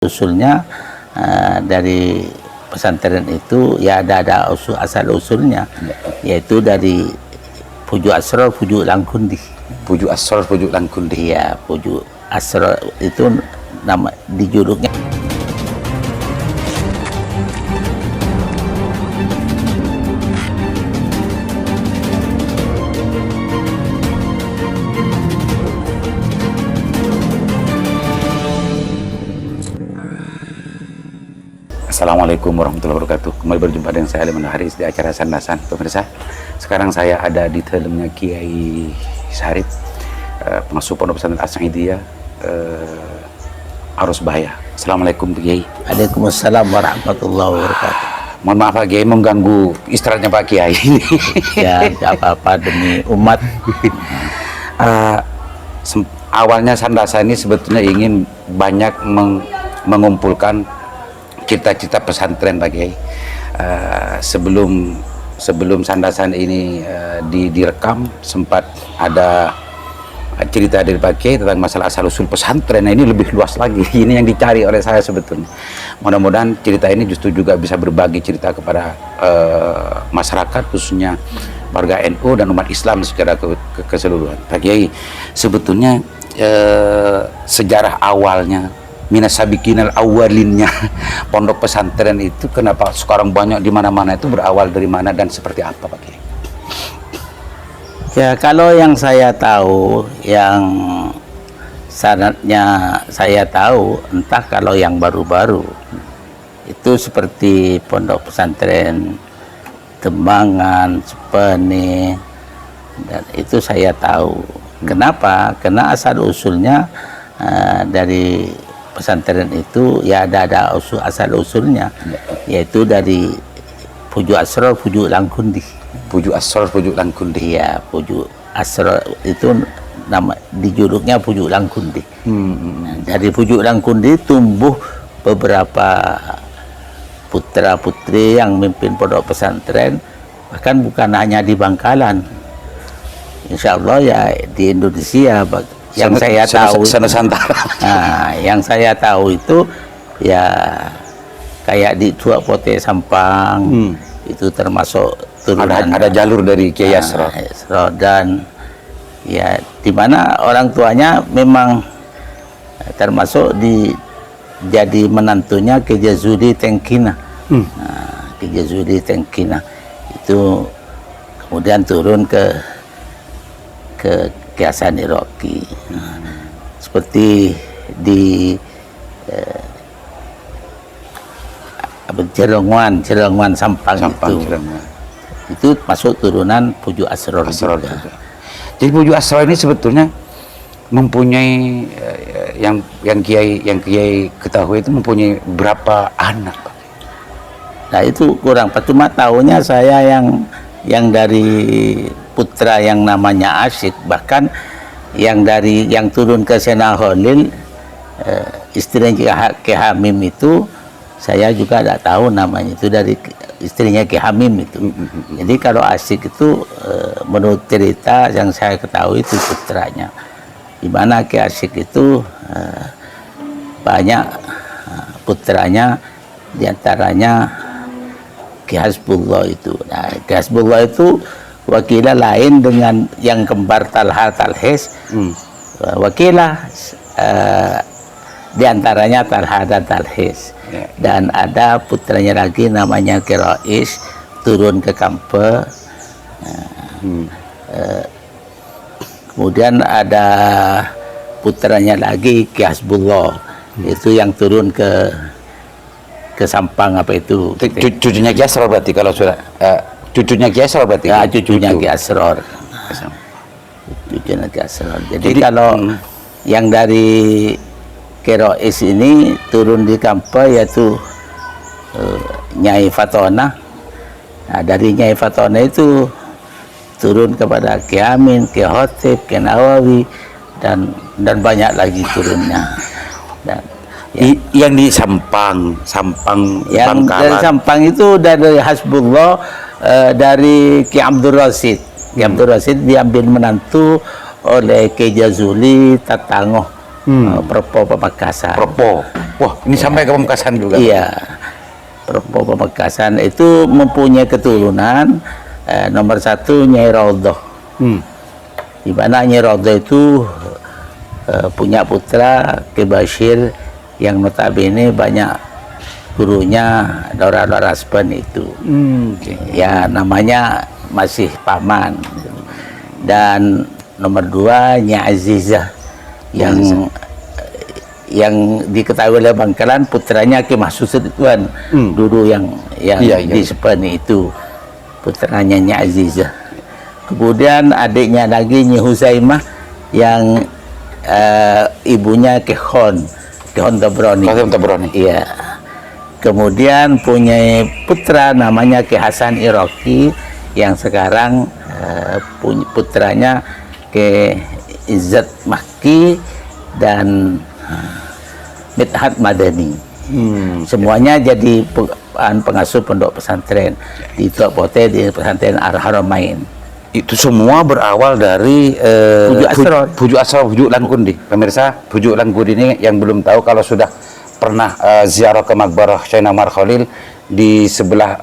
usulnya dari pesantren itu ya ada asal usulnya, yaitu dari Pujuk Asror, Pujuk Langkundi. Pujuk Asror, Pujuk Langkundi. Ya, Pujuk Asror itu nama di judulnya. Assalamualaikum warahmatullahi wabarakatuh. Kembali berjumpa dengan saya Aliman Haris di acara Sandasan. Pemirsa, sekarang saya ada di dalamnya Kiai Sarip, pengasuh Pondok Pesantren As-Saidiyah Arus Bahaya. Assalamualaikum Kiai. Waalaikumsalam warahmatullahi wabarakatuh. Mohon maaf Pak Kiai mengganggu istirahatnya Pak Kiai. Ya, tidak apa-apa demi umat. Awalnya Sandasan ini sebetulnya ingin banyak mengumpulkan cita-cita pesantren Pak Kiai. Sebelum Sandasan ini direkam, sempat ada cerita dari Pak Kiai tentang masalah asal-usul pesantren. Nah, ini lebih luas lagi. Ini yang dicari oleh saya sebetulnya. Mudah-mudahan cerita ini justru juga bisa berbagi cerita kepada masyarakat, khususnya warga NU dan umat Islam secara keseluruhan. Pak Kiai, sebetulnya sejarah awalnya, minasabikinal awalinnya pondok pesantren itu kenapa sekarang banyak di mana-mana, itu berawal dari mana dan seperti apa Pak Kiai? Ya, kalau yang saya tahu, yang sanadnya saya tahu, entah kalau yang baru-baru itu seperti pondok pesantren Tembangan, Sepeni, dan itu saya tahu. Kenapa? Karena asal usulnya dari pesantren itu ya ada asal usulnya, yaitu dari Pujuk Asror, Pujuk Langkundi. Pujuk Asror, Pujuk Langkundi. Ya, Pujuk Asror itu nama di judulnya Pujuk Langkundi. Dari Pujuk Langkundi tumbuh beberapa putra putri yang memimpin pondok pesantren, bahkan bukan hanya di Bangkalan, insya Allah ya di Indonesia. Yang saya tahu, yang saya tahu itu ya kayak di Tua Pote Sampang, itu termasuk turunan ada jalur dari Kiai Asror. Dan ya di mana orang tuanya memang termasuk jadi menantunya Ki Jazuli Tengkina. Ki Jazuli Tengkina itu kemudian turun ke Ki Hasan Iroki. Seperti di Cirenguan Sampang itu. Itu masuk turunan Pujuk Asror juga. Jadi Pujuk Asror ini sebetulnya mempunyai yang Kiai ketahui itu mempunyai berapa anak Pak? Nah, itu kurang, cuma tahunya saya yang dari putra yang namanya Asyik, bahkan yang turun ke Sena Holil, istrinya Ki Hamim itu saya juga tidak tahu namanya, itu dari istrinya Ki Hamim itu. Jadi kalau Asyik itu menurut cerita yang saya ketahui itu putranya, di mana Ki Asyik itu banyak putranya, diantaranya Ki Hasbullah itu. Nah, Ki Hasbullah itu wakilah lain dengan yang kembar Talha Talhes. Wakilah diantaranya Talha dan Talhes. Dan ada putranya lagi namanya Ki Rais, turun ke Kampe. Kemudian ada putranya lagi Ki Hasbullah, itu yang turun ke Sampang apa itu. Cucunya Ki Asror berarti kalau sudah cucunya Ki Asror berarti. Ya, cucunya Ki Asror. Cucunya Ki Asror. Jadi kalau yang dari Ki Rais ini turun di Kampe yaitu Nyai Fatona. Nah, dari Nyai Fatona itu turun kepada Ki Amin, Ki Hotib, Ki Nawawi, dan banyak lagi turunnya. Dan yang di Sampang yang Bangkalan. dari Sampang itu dari Hasbullah, dari Ki Abdul Rasid. Ki Abdul Rasid diambil menantu oleh Ki Jazuli Tatangoh, Propo Pamakasan. Propo. Wah, ini sampai ke Pamekasan juga. Iya, Pamekasan itu mempunyai keturunan nomor satu Nyai Raudhah. Di mana Nyai Raudhah itu punya putra Ki Bashir yang notabene banyak gurunya Dora Raspen itu. Ya, namanya masih paman. Dan nomor dua Nyai Azizah yang diketahui oleh Bangkalan, putranya Ki Mahsud Tuan dulu yang di Sepeni itu, putranya Nyai Azizah. Kemudian adiknya lagi Nyi Huzaimah yang ibunya Ki Hon Tabrani. Iya. Kemudian punya putra namanya Ki Hasan Iraqi yang sekarang putranya Ki Izzat Makki dan Midhat Madani. Semuanya jadi pengasuh pondok pesantren di Tok Pote di pesantren Ar-Haramain. Itu semua berawal dari Pujuk Asrar, Pujuk Langkundi. Pemirsa, Pujuk Langkundi ini yang belum tahu, kalau sudah pernah ziarah ke Maqbarah Syekh Namar Khalil di sebelah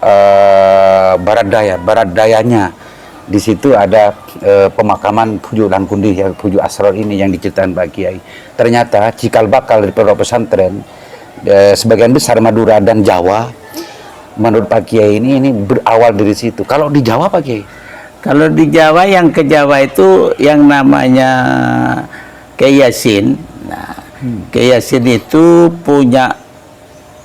barat dayanya, di situ ada pemakaman Pujuk Langkundi, yang Pujuk Asrar ini yang diceritakan Pak Kiai. Ternyata cikal bakal dari pondok pesantren sebagian besar Madura dan Jawa, menurut Pak Kiai ini berawal dari situ. Kalau di Jawa Pak Kiai? Kalau di Jawa, yang ke Jawa itu yang namanya Kiai Yasin. Nah, Kiai Yasin itu punya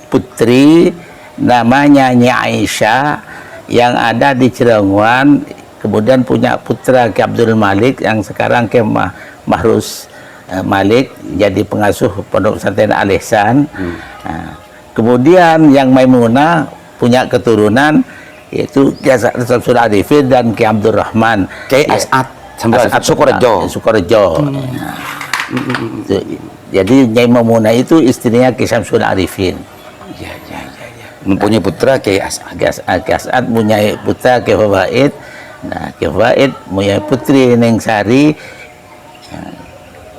putri namanya Nyi Aisyah yang ada di Cirebon. Kemudian punya putra Ki Abdul Malik yang sekarang Ki Mahrus Malik jadi pengasuh pondok pesantren Al Ihsan. Nah, kemudian yang Maimunah punya keturunan yaitu Ki As'ad Syamsul Arifin dan Ki Abdul Rahman. Kiai As'ad Sukorejo. Jadi Nyai Maimunah itu istrinya Ki Syamsul Arifin. Ya. Mempunyai putra Kiai As'ad. Ki As'ad punya putra Ki Fawaid. Nah, Ki Fawaid punya putri Neng Sari.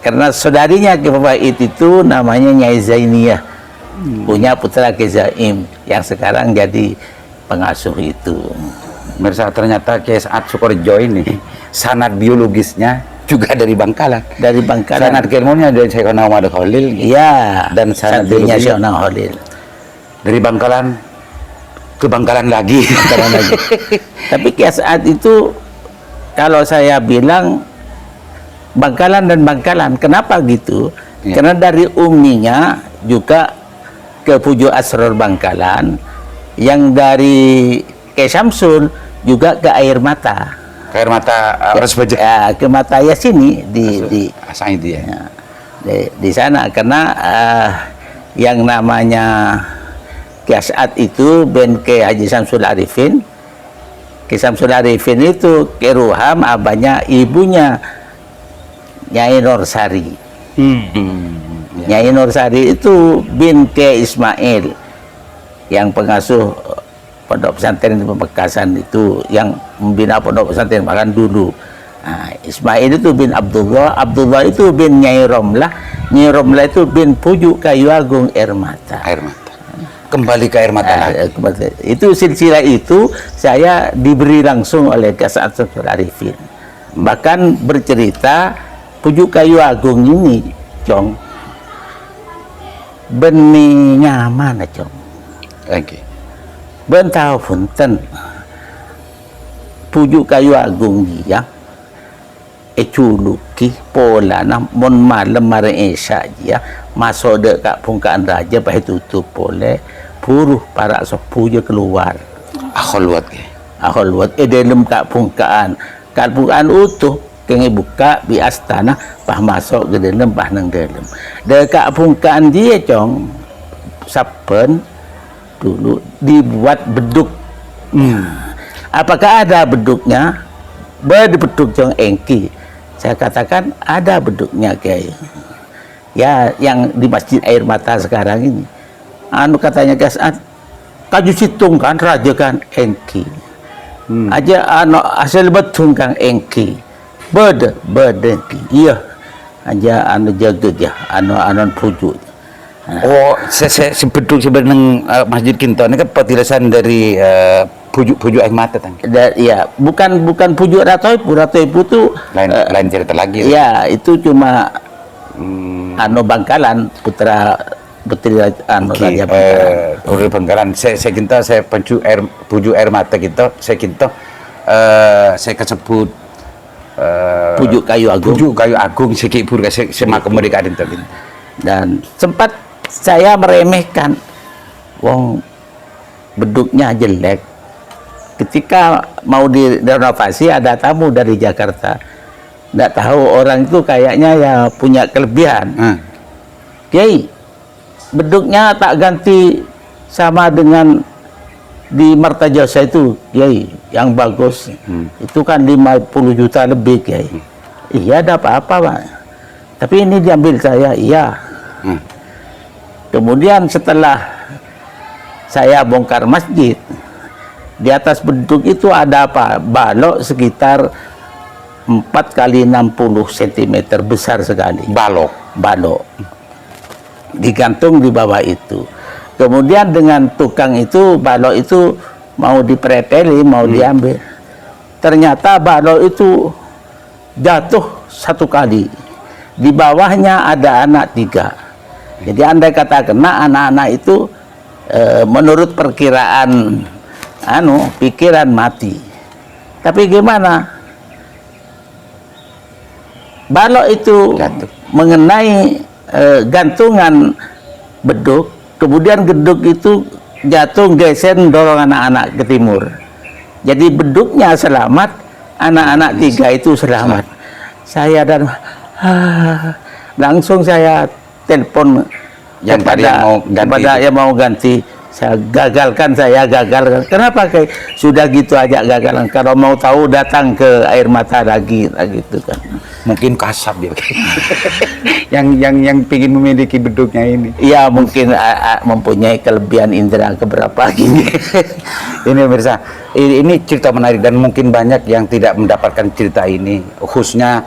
Karena saudarinya Ki Fawaid itu namanya Nyai Zainiyah. Punya putra Ki Zaim yang sekarang jadi pengasuh itu. Mirsa, ternyata Kiai As'ad Sukorejo ini sanad biologisnya juga dari Bangkalan. Dari Bangkalan. Sanad keilmuannya dari Syekh Muhammad Khalil. Iya. Dan sanad biologisnya biologisnya Syekh Khalil. Dari Bangkalan ke Bangkalan lagi. Tapi Kiai As'ad itu kalau saya bilang Bangkalan dan Bangkalan. Kenapa gitu? Ya. Karena dari umminya juga ke Pujuk Asrar Bangkalan, yang dari Kiai Syamsul juga ke Air Mata. Ke Air Mata Resbejek. Ya, ke Mata Yasini di Asaidi ya. Di sana, karena yang namanya Kiai As'ad itu ben ke Haji Syamsul Arifin. Kiai Syamsul Arifin itu ke Ruham, abahnya ibunya Nyai Norsari. Nyai Norsari itu bin Kiai Ismail yang pengasuh pondok pesantren di Pamekasan itu, yang membina pondok pesantren bahkan dulu. Nah, Ismail itu bin Abdullah, Abdullah itu bin Nyai Romlah, Nyai Romlah itu bin Pujuk Kayu Agung Air Mata. Kembali ke Air Mata lagi. Itu silsilah itu saya diberi langsung oleh Kiai As'ad Syamsul Arifin. Bahkan bercerita Pujuk Kayu Agung ini, Cong, benih nyaman, Cong. Bentau punten Pujuk Kayu Agung dia culuki pola na mon malam mare esya dia masuk dekat pungkaan raja pahe tutup boleh puruh para sepuju keluar Akholwat dalam kak pungkaan utuh kengi buka di astana pah masuk ke dalam pah nang dalam dekat pungkaan dia, Cong, sapen dulu dibuat beduk. Apakah ada beduknya? Beduk Cong engki. Saya katakan ada beduknya, Kiai. Ya, yang di Masjid Air Mata sekarang ini. Anu katanya Kiai As'ad, kaju situng kan raja kan engki. Aja anu asal betung kan engki. Engki. Iya. Aja anu jaga dia, anu pujuk. Oh, saya sebeduk sebenarnya Masjid Kinton ini kan petilasan dari pujuk air mata tang. Ya, bukan pujuk Ratoipu tuh Lain cerita lagi. ya itu cuma Bangkalan putra putri Raja Bangkalan. Putri Bangkalan. Saya kinto saya pujuk air mata kita. Saya kinto saya kesebut Pujuk Kayu Agung. Pujuk Kayu Agung sekipur saya kemerdekaan itu. Dan sempat saya meremehkan, wong beduknya jelek. Ketika mau direnovasi ada tamu dari Jakarta, nggak tahu orang itu kayaknya ya punya kelebihan. Kiai, beduknya tak ganti sama dengan di Martajasa itu, Kiai, yang bagus. Itu kan 50 juta lebih, Kiai. Iya, ada apa-apa, Pak. Tapi ini diambil saya, iya. Kemudian setelah saya bongkar masjid, di atas beduk itu ada apa? Balok sekitar 4 kali 60 cm, besar sekali. Balok. Digantung di bawah itu. Kemudian dengan tukang itu, balok itu mau diprepeli, mau diambil. Ternyata balok itu jatuh 1 kali. Di bawahnya ada anak 3. Jadi andai kata kena, anak-anak itu menurut perkiraan pikiran mati. Tapi gimana? Balok itu mengenai gantungan beduk, kemudian geduk itu jatuh geser dorong anak-anak ke timur. Jadi beduknya selamat, anak-anak 3 itu selamat. Saya dan langsung saya telepon yang tadi yang mau ganti. Saya gagalkan. Kenapa, kayak sudah gitu aja gagalan? Kalau mau tahu datang ke air mata lagi gitu kan. Mungkin kasap dia. yang pingin memiliki beduknya ini. Iya, mungkin mempunyai kelebihan indera keberapa gini. Ini pemirsa, ini cerita menarik dan mungkin banyak yang tidak mendapatkan cerita ini, khususnya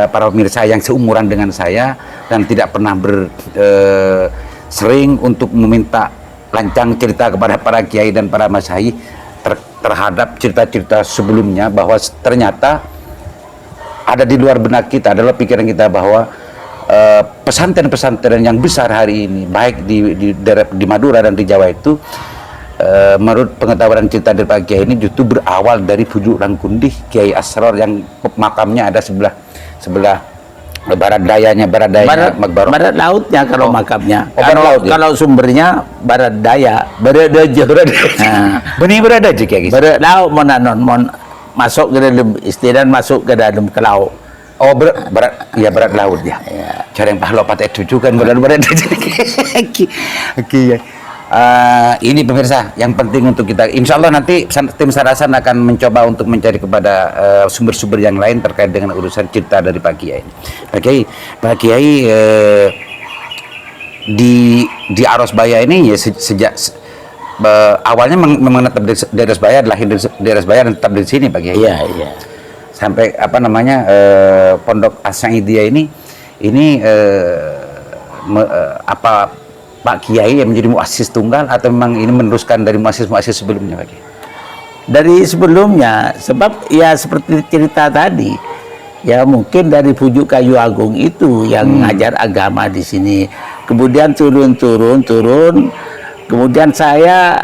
para pemirsa yang seumuran dengan saya dan tidak pernah sering untuk meminta lancang cerita kepada para kiai dan para masyayikh terhadap cerita-cerita sebelumnya, bahwa ternyata ada di luar benak kita, adalah pikiran kita bahwa pesantren-pesantren yang besar hari ini, baik di Madura dan di Jawa itu, menurut pengetahuan cerita dari Pak Kiai ini justru berawal dari Pujuk Rangkundih Kiai Asror yang makamnya ada sebelah barat dayanya Magbarok. Barat lautnya kalau makamnya. Barat laut, ya? Kalau sumbernya barat daya, beradaja. Benih beradaja kayak gitu. Barat laut mon masuk ke dalam istilah, masuk ke dalam ke laut. Oh, barat laut ya. Cara yang pahala patah itu kan barat Oke ya. Ini pemirsa yang penting untuk kita. Insya Allah nanti tim Sarasan akan mencoba untuk mencari kepada sumber-sumber yang lain terkait dengan urusan cerita dari Pak Kiai. Pak Kiai di Arosbaya ini ya sejak awalnya memang tetap di Arosbaya, lahir di Arosbaya dan tetap di sini Pak Kiai. Iya. Sampai Pondok As-Sa'idiyah ini Pak Kiai yang menjadi muassis tunggal atau memang ini meneruskan dari muassis-muassis sebelumnya Pak Kiai? Dari sebelumnya, sebab ya seperti cerita tadi, ya mungkin dari Pujuk Kayu Agung itu yang ngajar agama di sini. Kemudian turun. Kemudian saya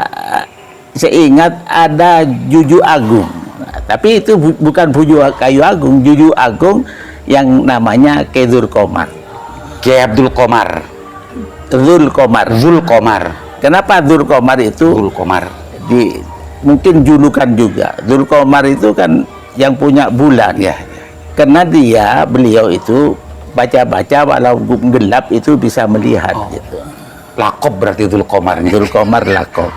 ingat ada Juju Agung. Nah, tapi itu bukan Pujuk Kayu Agung, Juju Agung yang namanya Kedur Komar. Kiai Abdul Komar. Zul Komar. Kenapa Zul Komar itu? Zul Komar. Mungkin julukan juga. Zul Komar itu kan yang punya bulan. Ya. Karena beliau itu baca-baca walau gelap itu bisa melihat. Gitu. Lakob berarti Zul Komar. Zul Komar lakob.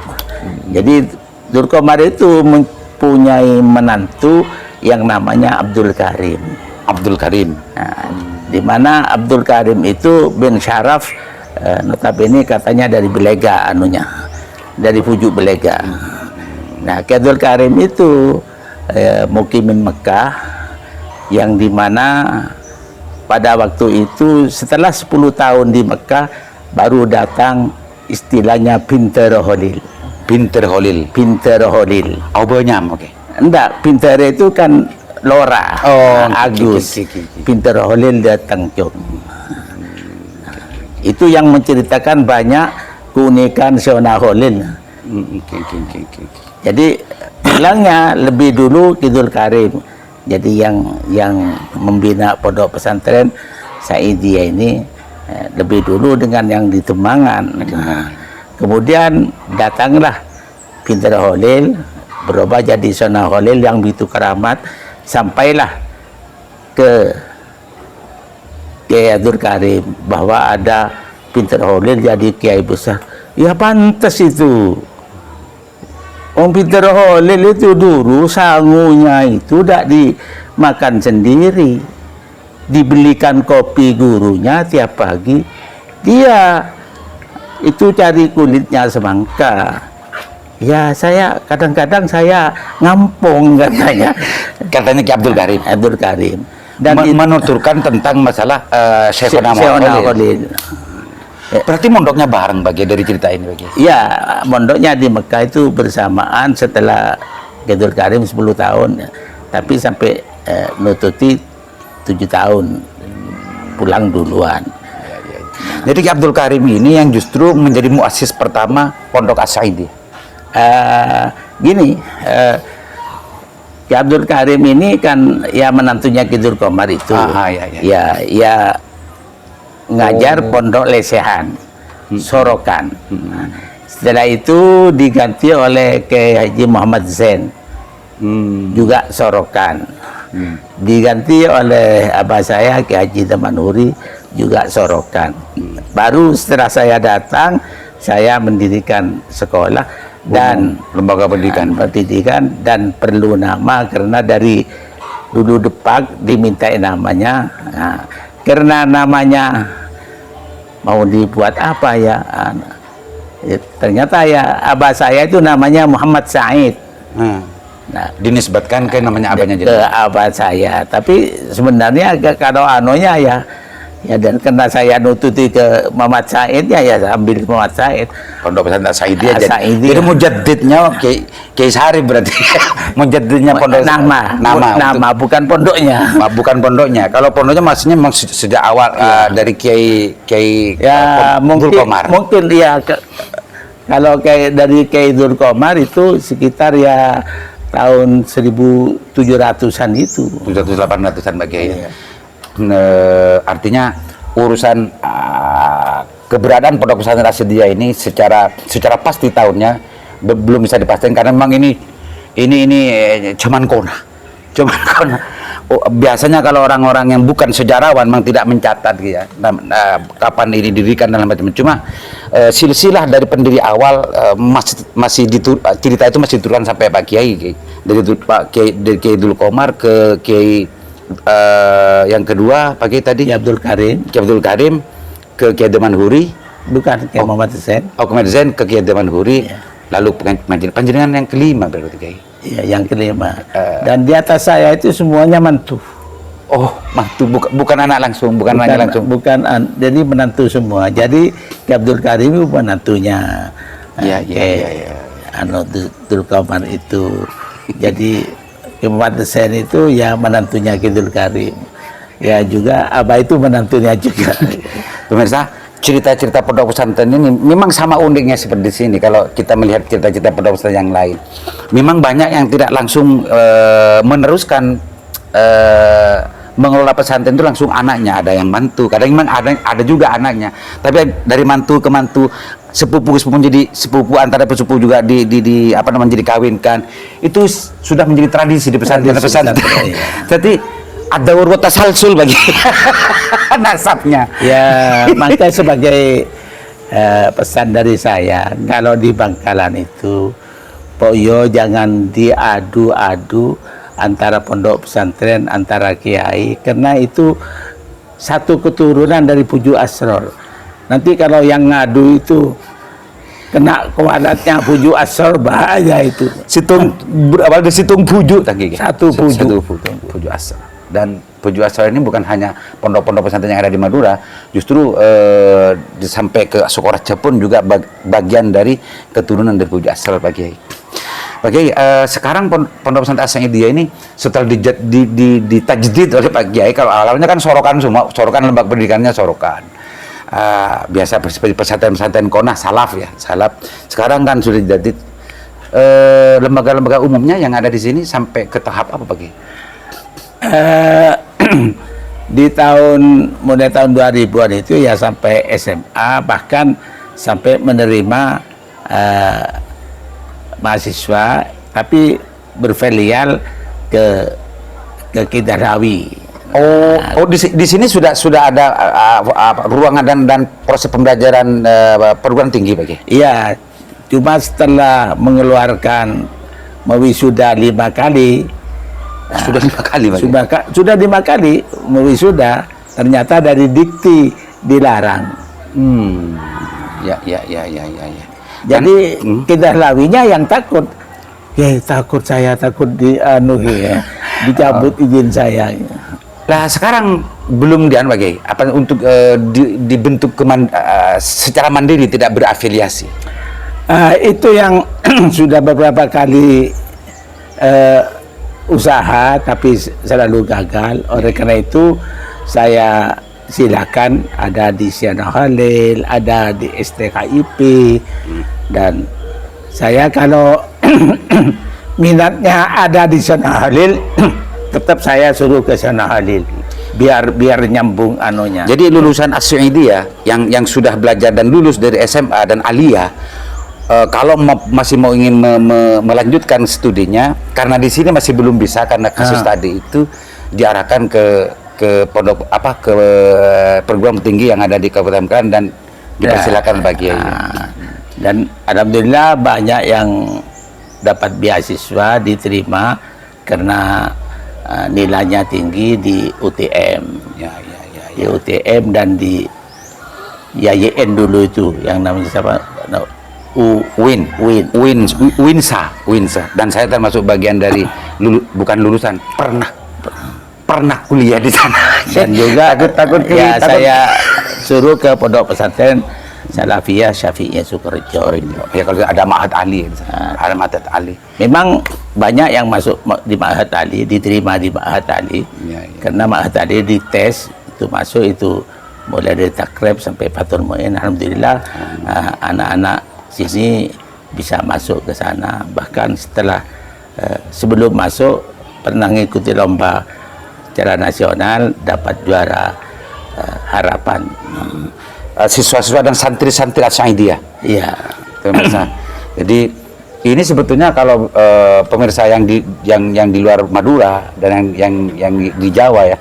Jadi Zul Komar itu mempunyai menantu yang namanya Abdul Karim. Nah, di mana Abdul Karim itu bin Syaraf, notabene katanya dari Belega dari Pujuk Belega. Nah, Abdul Karim itu mukimin Mekah, yang dimana pada waktu itu setelah 10 tahun di Mekah baru datang istilahnya pinter holil. Pinter Holil. Pinter holil. Aubanyam, oke. Enggak, pinter itu kan Lora. Oh, Agus. oke. Pinter holil datang Jom. Itu yang menceritakan banyak keunikan Sona Holil. Oke. Jadi bilangnya lebih dulu Kidul Karim. Jadi yang membina pondok pesantren Saidiyah ini lebih dulu dengan yang di Tembangan. Kemudian datanglah Pinter Holil, berubah jadi Sona Holil yang begitu keramat, sampailah ke Kiai Abdul Karim bahwa ada Pinter Holil jadi kiai besar. Ya pantas itu. Om Pinter Holil itu dulu sangunya itu tidak dimakan sendiri, dibelikan kopi gurunya tiap pagi, dia itu cari kulitnya semangka. Ya saya kadang-kadang saya ngampung katanya Ki Abdul Karim. Abdul Karim dan menuturkan tentang masalah Syekhona Syekhona Holil. Holil. Berarti mondoknya bareng bagi dari cerita ini bagi. Ya, mondoknya di Mekah itu bersamaan setelah Abdul Karim 10 tahun, tapi sampai nututi 7 tahun pulang duluan. Jadi Ki Abdul Karim ini yang justru menjadi muassis pertama Pondok As-Saidi. Gini, Ki Abdul Karim ini kan ya menantunya Kidul Komar itu. Ya ngajar pondok lesehan Sorokan. Setelah itu diganti oleh Kiai Haji Muhammad Zain, juga Sorokan. Diganti oleh abah saya Kiai Haji Tamanuri, juga Sorokan. Baru setelah saya datang, saya mendirikan sekolah dan lembaga pendidikan dan perlu nama karena dari dulu Depak dimintai namanya. Nah, karena namanya mau dibuat apa ya, ternyata ya abah saya itu namanya Muhammad Said. Nah, dinisbatkan ke namanya abahnya ke abah saya, tapi sebenarnya kalau anonya ya dan karena saya nututi ke Muhammad Said ya saya ambil Muhammad Said. Pondok Pesantren Saidiyah Saidiyah. jadi mujaddidnya Kiai Sarif berarti. Mujaddidnya pondok nama bukan pondoknya. Bukan pondoknya. Kalau pondoknya maksudnya sejak awal dari Kiai ya mungkin ya kalau kayak dari Kiai Dzul Komar itu sekitar ya tahun 1700-an itu. 700-800-an Mbak Kiai. Artinya urusan keberadaan Pondok Pesantren As-Saidiyah ini secara pasti tahunnya belum bisa dipastikan karena memang ini cuman kona. Biasanya kalau orang-orang yang bukan sejarawan memang tidak mencatat ya kapan ini didirikan dalam macam. Cuma silsilah dari pendiri awal masih cerita itu masih diturunkan sampai Pak Kiai dari Kiai Dzul Komar ke Kiai yang kedua Kiai tadi Abdul Karim ke Kiai Demanhuri, bukan Kiai Muhammad Zain. Muhammad Zain ke Kiai Demanhuri. Lalu panjenengan yang kelima berarti Kiai. Ya, yang kelima. Dan di atas saya itu semuanya mantu. Oh, mantu bukan anak langsung, bukan anak langsung. Jadi menantu semua. Jadi Ki Abdul Karim itu menantunya. Iya. Dzul Komar itu. Jadi Ki Muhammad Zain itu ya menantunya Ki Dzul Karim. Ya juga abah itu menantunya juga. Pemirsa, cerita-cerita pondok pesantren ini memang sama uniknya seperti di sini. Kalau kita melihat cerita-cerita pondok pesantren yang lain, memang banyak yang tidak langsung meneruskan mengelola pesantren itu langsung anaknya, ada yang mantu, kadang memang ada juga anaknya. Tapi dari mantu ke mantu, sepupu ke sepupu jadi sepupu antara sepupu juga di apa namanya dikawinkan. Itu sudah menjadi tradisi di pesantren. Jadi ada urut tasalsul bagi nasabnya. Ya, maka sebagai pesan dari saya, kalau di Bangkalan itu, Poyo jangan diadu-adu antara pondok pesantren, antara kiai, karena itu satu keturunan dari Puju Asror. Nanti kalau yang ngadu itu kena kualatnya Puju Asror, bahaya itu. Situng Puju, Satu Puju. Puju Asror. Dan Pujuk Asal ini bukan hanya pondok-pondok pesantren yang ada di Madura, justru sampai ke Sukorejo pun juga bagian dari keturunan dari Pujuk Asal Pak Kiai. Pak Kiai, sekarang pondok pesantren As-Sa'idiyah ini setelah ditajdid oleh Pak Kiai, kalau awalnya kan Sorokan semua, Sorokan lembaga pendidikannya Sorokan. Biasa seperti pesantren-pesantren Konah, Salaf ya, Salaf. Sekarang kan sudah jadi lembaga-lembaga umumnya yang ada di sini sampai ke tahap apa Pak Kiai? Di mulai tahun 2000-an itu ya sampai SMA, bahkan sampai menerima mahasiswa tapi berfilial ke Kidahlawi. Di sini sudah ada ruangan dan proses pembelajaran perguruan tinggi Pak Kiai? Iya, cuma setelah mengeluarkan mewisuda 5 kali. Sudah 5 kali Pak Kiai? Sudah 5 kali mewisuda, ternyata dari dikti dilarang. Ya. Jadi Kidahlawinya yang takut. Takut dicabut izin saya. Lah sekarang belum Pak Kiai, apa untuk dibentuk secara mandiri, tidak berafiliasi? Itu yang sudah beberapa kali usaha tapi selalu gagal. Oleh karena itu saya silakan, ada di Syana Khalil, ada di STKIP, dan saya kalau minatnya ada di Syana Khalil tetap saya suruh ke Syana Khalil biar nyambung anunya. Jadi lulusan As-Sa'idiyah yang sudah belajar dan lulus dari SMA dan Aliyah, kalau masih mau ingin melanjutkan studinya, karena di sini masih belum bisa karena kasus tadi itu, diarahkan ke pondok ke perguruan tinggi yang ada di Kabupaten Medan dan dipersilakan bagi dan alhamdulillah banyak yang dapat beasiswa diterima karena nilainya tinggi di UTM. Di UTM dan di YYN dulu itu yang namanya siapa? Winsa. Dan saya termasuk bagian dari bukan lulusan, pernah kuliah di sana. Dan juga takut saya suruh ke pondok pesantren Salafiyah Syafi'iyah Sukorejo. Ya kalau ada Ma'had Ali, ada Ma'had Ali. Memang banyak yang masuk di Ma'had Ali, diterima di Ma'had Ali. Karena Ma'had Ali dites itu masuk itu mulai dari takrib sampai Fathul Mu'in. Alhamdulillah anak-anak sini bisa masuk ke sana. Bahkan setelah sebelum masuk pernah mengikuti lomba secara nasional, dapat juara harapan. Siswa-siswa dan santri-santri As-Sa'idiyah. Iya. Jadi ini sebetulnya kalau pemirsa yang di luar Madura dan yang di Jawa ya,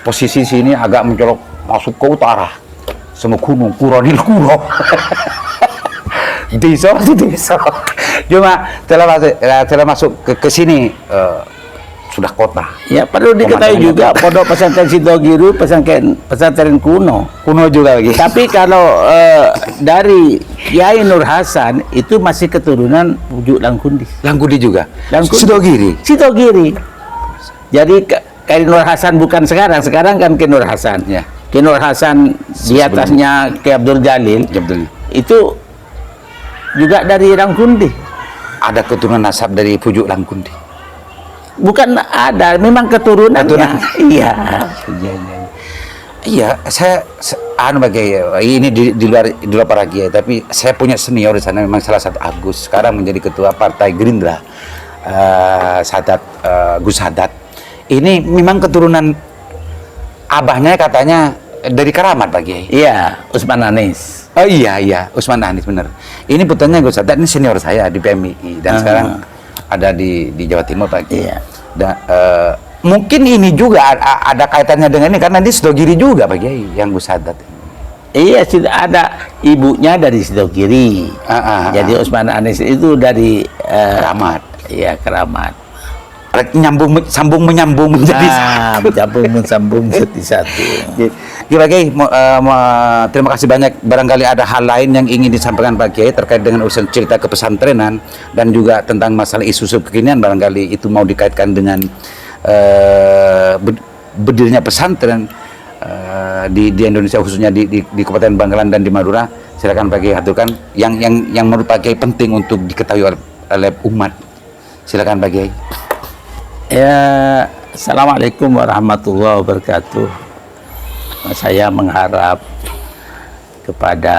posisi sini agak mencolok masuk ke utara, semua gunung, Kuronil Kuro. Desa. Cuma setelah masuk ke sini sudah kota. Ya, perlu diketahui juga pondok pesantren Sidogiru pesantren kuno juga lagi. Tapi kalau dari Kiai Nur Hasan itu masih keturunan Pujuk Langkundi. Langkundi juga. Sidogiri. Jadi Kiai Nur Hasan bukan sekarang kan Kiai Nur Hasan. Ya. Kiai Nur Hasan di atasnya Kiai Abdul Jalil. Itu juga dari Langkundi. Ada keturunan nasab dari Pujuk Langkundi. Bukan ada, memang keturunannya. Iya, saya ini di luar para kiai, tapi saya punya senior di sana, memang salah satu Agus, sekarang menjadi ketua Partai Gerindra, Gus Sadat. Ini memang keturunan abahnya katanya dari Keramat Pak Kiai. Iya, Usman Anis. Oh iya, Usman Anis benar. Ini putranya Gus Sadat, ini senior saya di PMI dan sekarang ada di Jawa Timur Pak Kiai. Iya. Dan mungkin ini juga ada kaitannya dengan ini karena di Sidogiri juga Pak Kiai yang Gus Sadat. Iya, sudah ada ibunya dari Sidogiri. Jadi Usman Anis itu dari Keramat. Iya, Keramat. Sambung menyambung menjadi sambung jadi satu. Pak Kiai, terima kasih banyak. Barangkali ada hal lain yang ingin disampaikan Pak Kiai terkait dengan urusan cerita kepesantrenan dan juga tentang masalah isu kekinian, barangkali itu mau dikaitkan dengan berdirinya pesantren di Indonesia, khususnya di Kabupaten Bangkalan dan di Madura. Silakan Pak Kiai aturkan yang menurut Pak Kiai penting untuk diketahui oleh umat. Silakan Pak Kiai. Ya, Assalamualaikum warahmatullahi wabarakatuh. Saya mengharap kepada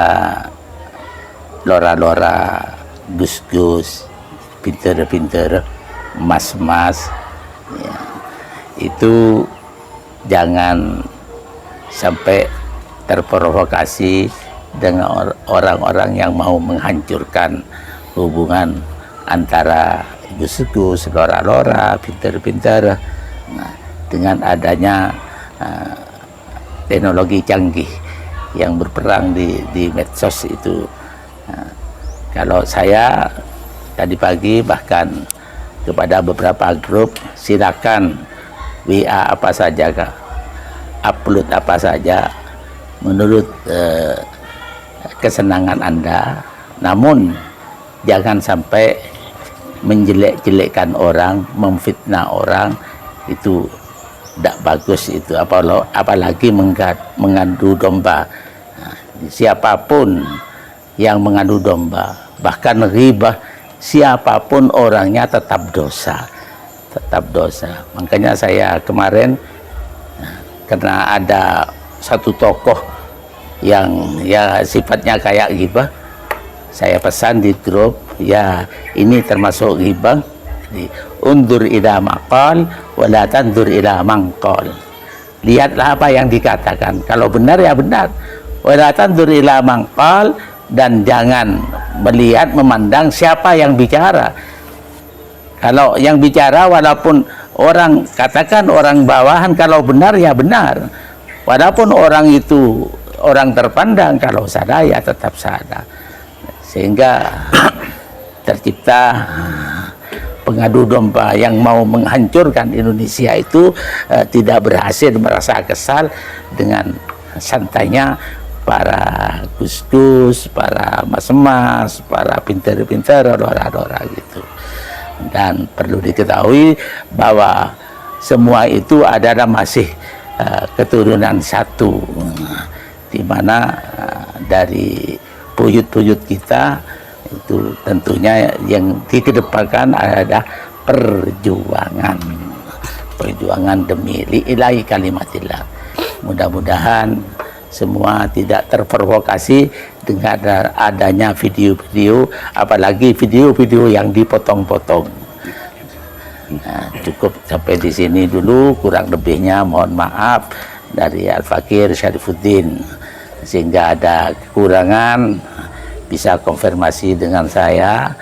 lora-lora, gus-gus, pinter-pinter, mas-mas, ya, itu jangan sampai terprovokasi dengan orang-orang yang mau menghancurkan hubungan antara gus-gus, lora-lora, pinter-pinter. Nah, dengan adanya teknologi canggih yang berperang di medsos itu, nah, kalau saya tadi pagi bahkan kepada beberapa grup, silakan WA apa saja, upload apa saja menurut kesenangan Anda, namun jangan sampai menjelek-jelekkan orang, memfitnah orang, itu tidak bagus itu, apalagi mengadu domba. Nah, siapapun yang mengadu domba, bahkan ghibah, siapapun orangnya tetap dosa, Makanya saya kemarin, karena ada satu tokoh yang ya sifatnya kayak ghibah, saya pesan di grup, ya ini termasuk ghibah. Jadi, undur ila maqal wala tandur ila mangqal. Lihatlah apa yang dikatakan, kalau benar ya benar, wala tandur ila mangqal, dan jangan melihat memandang siapa yang bicara. Kalau yang bicara walaupun orang katakan orang bawahan, kalau benar ya benar, walaupun orang itu orang terpandang, kalau salah ya tetap salah. Sehingga tercipta pengadu domba yang mau menghancurkan Indonesia itu tidak berhasil, merasa kesal dengan santainya para gus-gus, para mas-mas, para pinter-pinter, lora-lora gitu. Dan perlu diketahui bahwa semua itu adalah masih keturunan satu, di mana dari buyut-buyut kita itu tentunya yang dikedepankan adalah perjuangan demi lillahi kalimatillah. Mudah-mudahan semua tidak terprovokasi dengan adanya video-video, apalagi video-video yang dipotong-potong. Nah, cukup sampai di sini dulu, kurang lebihnya mohon maaf dari Al-Fakir Syarifuddin. Sehingga ada kekurangan bisa konfirmasi dengan saya,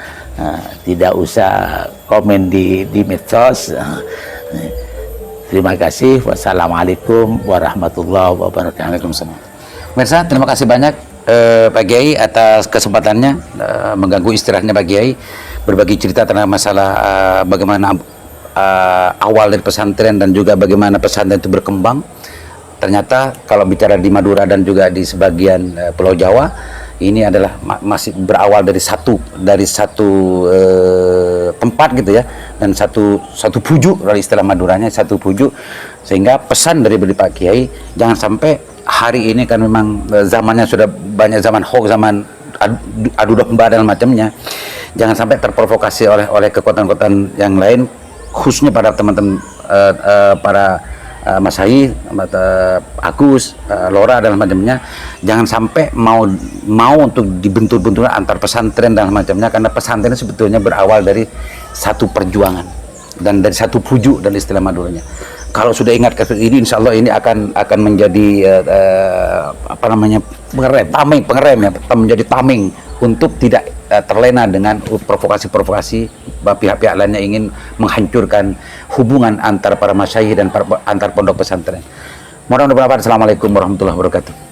tidak usah komen di medsos. Terima kasih. Wassalamualaikum warahmatullahi wabarakatuh. Pemirsa, terima kasih banyak Pak Kiai atas kesempatannya mengganggu istirahatnya Pak Kiai, berbagi cerita tentang masalah bagaimana awal dari pesantren dan juga bagaimana pesantren itu berkembang. Ternyata kalau bicara di Madura dan juga di sebagian Pulau Jawa, ini adalah masih berawal dari satu tempat gitu ya, dan satu pujuk, dari istilah Maduranya satu pujuk. Sehingga pesan dari Pak Kiai, jangan sampai hari ini kan memang zamannya sudah banyak, zaman hoax, zaman adu domba dan macamnya, jangan sampai terprovokasi oleh kekuatan-kekuatan yang lain, khususnya pada teman-teman para Mas Hai, Agus, Lora dan macamnya. Jangan sampai mau untuk dibentur-bentur antar pesantren dan macamnya, karena pesantren sebetulnya berawal dari satu perjuangan dan dari satu pujuk dan istilah Maduranya. Kalau sudah ingat kasus ini, insya Allah ini akan menjadi pengerem ya, menjadi tameng untuk tidak terlena dengan provokasi-provokasi pihak-pihak lainnya ingin menghancurkan hubungan antar para masyayikh dan antar pondok pesantren. Mudah-mudahan. Assalamualaikum warahmatullahi wabarakatuh.